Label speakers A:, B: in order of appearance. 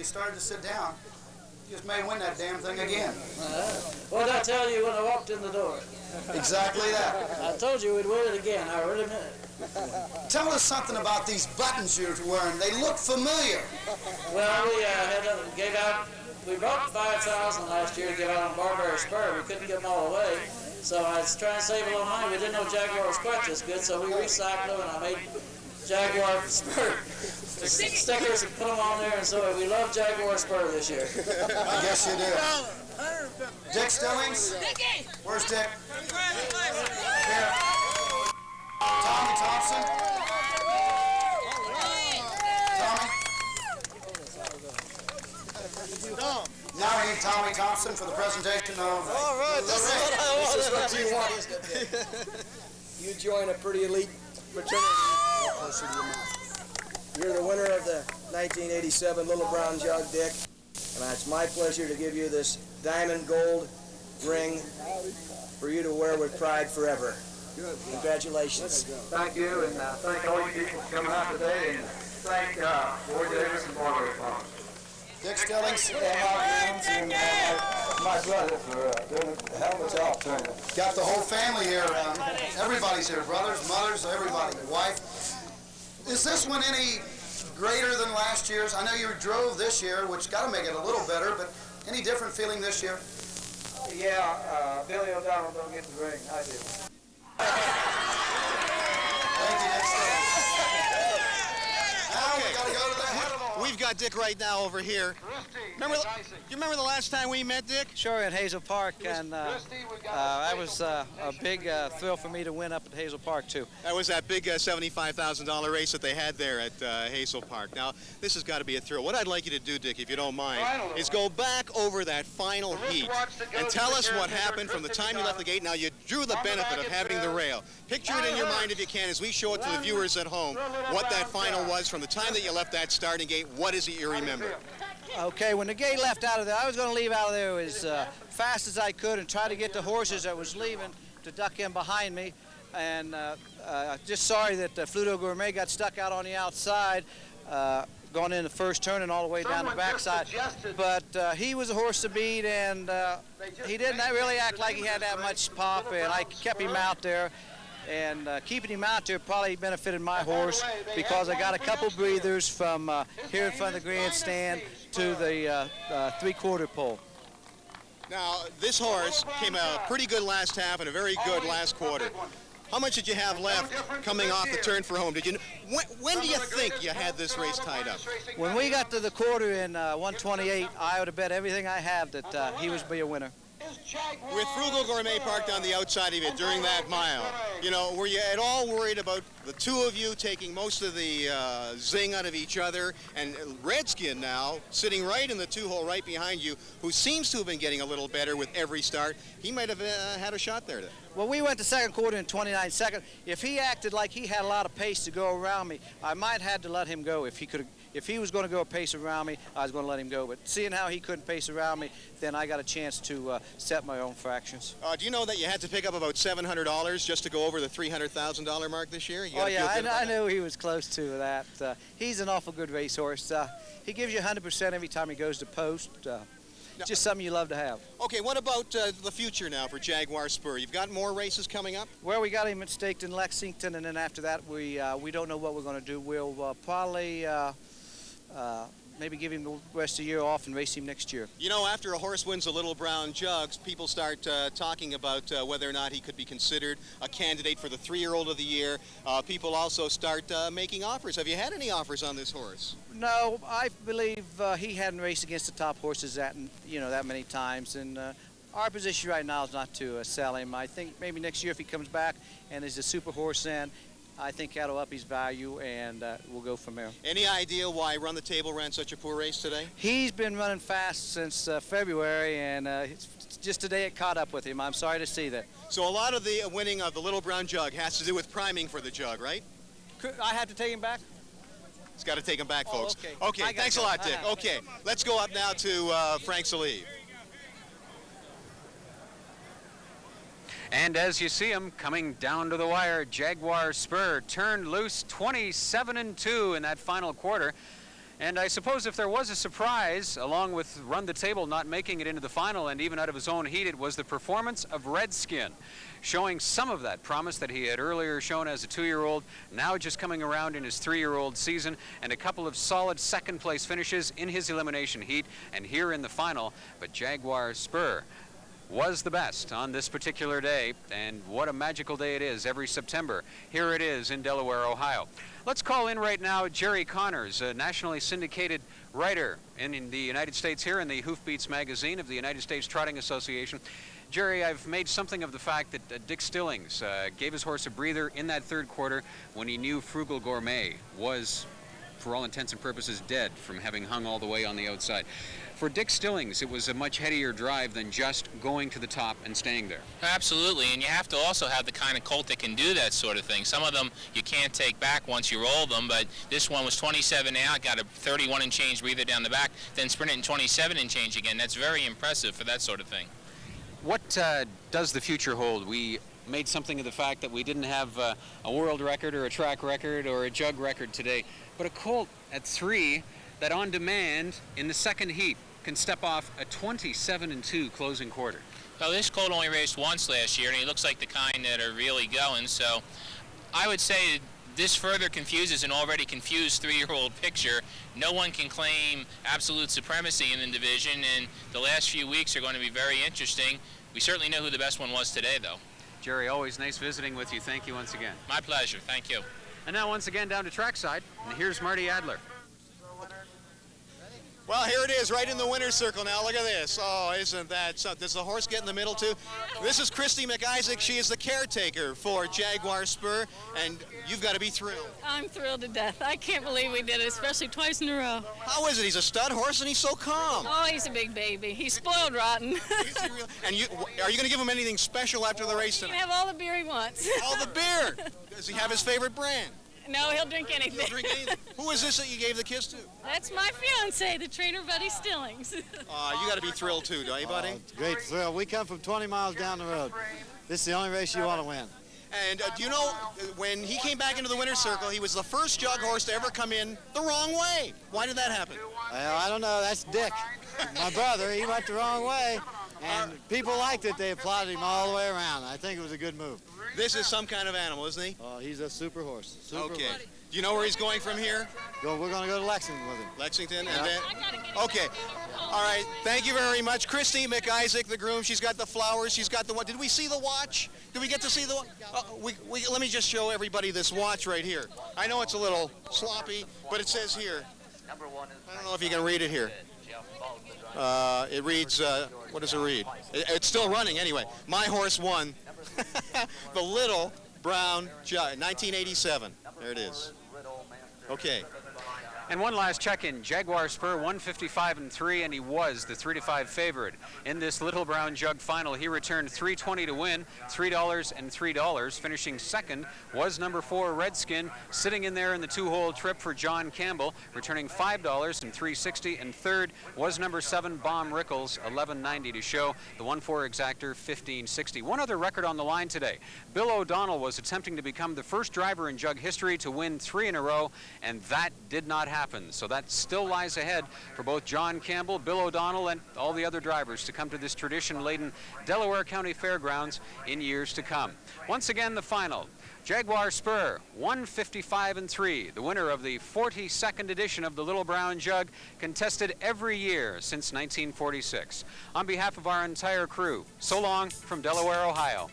A: you started to sit down, you just may win that damn thing again.
B: What did I tell you when I walked in the door?
A: Exactly that.
B: I told you we'd win it again. I really meant it.
A: Tell us something about these buttons you're wearing. They look familiar.
B: Well, we brought 5,000 last year to give out on Jaguar Spur. We couldn't give them all away. So I was trying to save a little money. We didn't know Jaguar was quite this good, so we recycled them, and I made Jaguar Spur stickers and put them on there, and so we love Jaguar Spur this year.
A: I guess you do. Dick Stillings?
C: Dickie!
A: Where's Dick? Here. Tommy Thompson? Tommy? Now we need Tommy Thompson for the presentation of
D: all right,
A: the ring.
D: This is what you want, isn't it? You join a pretty elite fraternity. You're the winner of the 1987 Little Brown Jug, Dick. And it's my pleasure to give you this diamond gold ring for you to wear with pride forever.
E: Good.
D: Congratulations.
F: Thank you, and thank all you people for coming out today, and thank Boyd Davis and Barbara Farms.
A: Dick Stillings?
F: And my brother for doing a hell of a job turning.
A: Got the whole family here. Everybody's here. Brothers, mothers, everybody. Wife. Is this one any greater than last year's? I know you drove this year, which got to make it a little better, but any different feeling this year?
F: Yeah, Billy O'Donnell don't get the ring. I do.
A: Thank you, Dick Stillings. Now we got to go to the head of all.
E: We've got Dick right now over here. You remember the last time we met, Dick?
G: Sure, at Hazel Park, and that was a big thrill for me to win up at Hazel Park, too.
E: That was that big $75,000 race that they had there at Hazel Park. Now, this has got to be a thrill. What I'd like you to do, Dick, if you don't mind, is go back over that final heat and tell us what happened from the time you left the gate. Now, you drew the benefit of having the rail. Picture it in your mind, if you can, as we show it to the viewers at home, what that final was from the time that you left that starting gate. What is it you remember?
G: Okay, when the gate left out of there, I was going to leave out of there as fast as I could and try to get the horses that was leaving to duck in behind me. And just sorry that Fluto Gourmet got stuck out on the outside, going in the first turn and all the way down the backside. But he was a horse to beat, and he didn't really act like he had that much pop, and I kept him out there. And keeping him out there probably benefited my horse because I got a couple breathers from here in front of the grandstand to the three-quarter pole.
E: Now, this horse came out pretty good last half and a very good last quarter. How much did you have left coming off the turn for home? Did you? When do you think you had this race tied up?
G: When we got to the quarter in 128, I would have bet everything I have that he was be a winner.
E: With Frugal Gourmet parked on the outside of it during that mile, you know, were you at all worried about the two of you taking most of the zing out of each other, and Redskin now sitting right in the two-hole right behind you, who seems to have been getting a little better with every start? He might have had a shot there today.
G: Well, we went to second quarter in 29 seconds. If he acted like he had a lot of pace to go around me, I might have had to let him go. If he was going to go a pace around me, I was going to let him go. But seeing how he couldn't pace around me, then I got a chance to set my own fractions.
E: Do you know that you had to pick up about $700 just to go over the $300,000 mark this year?
G: Oh, yeah, I knew he was close to that. He's an awful good racehorse. He gives you 100% every time he goes to post. Just something you love to have.
E: Okay, what about the future now for Jaguar Spur? You've got more races coming up?
G: Well, we got him staked in Lexington, and then after that, we don't know what we're going to do. We'll probably maybe give him the rest of the year off and race him next year.
E: You know, after a horse wins a Little Brown Jugs, people start talking about whether or not he could be considered a candidate for the 3-year-old of the year. People also start making offers. Have you had any offers on this horse?
G: No, I believe he hadn't raced against the top horses that many times, and our position right now is not to sell him. I think maybe next year if he comes back and is a super horse then, I think that'll up his value, and we'll go from there.
E: Any idea why Run the Table ran such a poor race today?
G: He's been running fast since February, and just today it caught up with him. I'm sorry to see that.
E: So a lot of the winning of the Little Brown Jug has to do with priming for the jug, right?
G: I have to take him back?
E: It's got to take him back, folks.
G: Okay,
E: thanks a lot, Dick. Okay, let's go up now to Frank Salive.
H: And as you see him coming down to the wire, Jaguar Spur turned loose 27-2 in that final quarter. And I suppose if there was a surprise, along with Run the Table not making it into the final and even out of his own heat, it was the performance of Redskin, showing some of that promise that he had earlier shown as a 2-year-old, now just coming around in his 3-year-old season, and a couple of solid second-place finishes in his elimination heat and here in the final. But Jaguar Spur was the best on this particular day, and what a magical day it is every September. Here it is in Delaware, Ohio. Let's call in right now Jerry Connors, a nationally syndicated writer in the United States here in the Hoofbeats magazine of the United States Trotting Association. Jerry, I've made something of the fact that Dick Stillings gave his horse a breather in that third quarter when he knew Frugal Gourmet was, for all intents and purposes, dead from having hung all the way on the outside. For Dick Stillings, it was a much headier drive than just going to the top and staying there.
C: Absolutely, and you have to also have the kind of colt that can do that sort of thing. Some of them you can't take back once you roll them, but this one was 27 out, got a 31 and change breather down the back, then sprint it in 27 and change again. That's very impressive for that sort of thing.
H: What does the future hold? We made something of the fact that we didn't have a world record or a track record or a jug record today, but a colt at 3 that on demand in the second heat can step off a 27-2 closing quarter.
C: Well, this colt only raced once last year, and he looks like the kind that are really going, so I would say this further confuses an already confused 3-year-old picture. No one can claim absolute supremacy in the division, and the last few weeks are going to be very interesting. We certainly know who the best one was today, though.
H: Jerry, always nice visiting with you. Thank you once again.
C: My pleasure. Thank you.
H: And now once again down to trackside, and here's Marty Adler.
E: Well, here it is, right in the winner's circle now. Look at this. Oh, isn't that something? Does the horse get in the middle, too? This is Christy McIsaac. She is the caretaker for Jaguar Spur, and you've got to be thrilled.
I: I'm thrilled to death. I can't believe we did it, especially twice in a row.
E: How is it? He's a stud horse, and he's so calm.
I: Oh, he's a big baby. He's spoiled rotten.
E: Is he real? And are you going to give him anything special after the race
I: He
E: tonight?
I: can have all the beer he wants.
E: All the beer. Does he have his favorite brand?
I: No, he'll drink anything.
E: He'll drink anything. Who is this that you gave the kiss to?
I: That's my fiance, the trainer Buddy Stillings.
E: You got to be thrilled too, don't you, buddy?
J: It's a great thrill. We come from 20 miles down the road. This is the only race you want to win.
E: And do you know, when he came back into the winner's circle, he was the first jug horse to ever come in the wrong way. Why did that happen?
J: Well, I don't know. That's Dick, my brother. He went the wrong way, and people liked it. They applauded him all the way around. I think it was a good move.
E: This is some kind of animal, isn't he?
J: Oh, he's a super horse.
E: Okay. Do you know where he's going from here?
J: We're going to go to Lexington with him.
E: Lexington,
J: Yeah.
E: and then. Okay. All right. Thank you very much, Christy McIsaac, the groom. She's got the flowers. She's got the what? Did we see the watch? Did we get to see the watch? Let me just show everybody this watch right here. I know it's a little sloppy, but it says here. I don't know if you can read it here. It reads. What does it read? It's still running anyway. My horse won. The Little Brown Jug, 1987. There it is. Okay.
H: And one last check-in. Jaguar Spur 155-3, and he was the 3-5 favorite in this Little Brown Jug final. He returned $3.20 to win, $3 and $3. Finishing second was number 4 Redskin, sitting in there in the 2-hole trip for John Campbell, returning $5 and $3.60. And third was number 7 Bomb Rickles, $11.90 to show. The 1-4 exactor, $15.60. One other record on the line today. Bill O'Donnell was attempting to become the first driver in Jug history to win 3 in a row, and that did not happen. So that still lies ahead for both John Campbell, Bill O'Donnell, and all the other drivers to come to this tradition-laden Delaware County Fairgrounds in years to come. Once again, the final. Jaguar Spur, 155-3, the winner of the 42nd edition of the Little Brown Jug, contested every year since 1946. On behalf of our entire crew, so long from Delaware, Ohio.